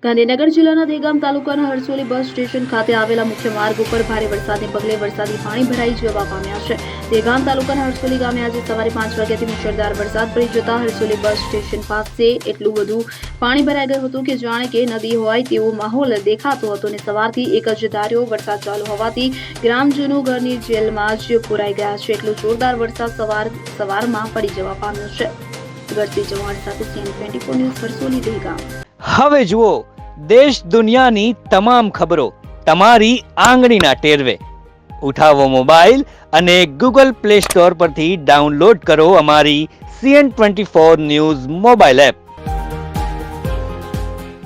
ગાંધીનગર જિલ્લાના દેગામ તાલુકાના Harsoli bus station ખાતે આવેલા મુખ્ય માર્ગ ઉપર ભારે વરસાદને પગલે વરસાદી પાણી ભરાઈ જવા પામ્યા છે। દેગામ તાલુકાના હરસોલી ગામે આજે સવારે 5 વાગ્યાથી મુશળધાર વરસાદ પડી જતા હરસોલી બસ સ્ટેશન પાસે એટલું બધું પાણી ભરાઈ ગયું હતું કે જાણે કે નદી હોય તેવો માહોલ દેખાતો હતો અને સવારથી એક જ ધાર્યો વરસાદ ચાલુ હોવાથી ગ્રામજનો ઘરની જેલમાં જ પુરાઈ ગયા છે। એટલો જોરદાર વરસાદ સવારમાં પડી જવા પામ્યો છે। ગરતી ચૌહાણ સાથે CN24 ન્યૂઝ હરસોલી દેગામ। હવે જુઓ દેશ દુનિયાની તમામ ખબરો તમારી આંગળીના ટેરવે। ઉઠાવો મોબાઈલ અને ગૂગલ પ્લે સ્ટોર પરથી ડાઉનલોડ કરો અમારી CN24 ન્યૂઝ મોબાઈલ એપ।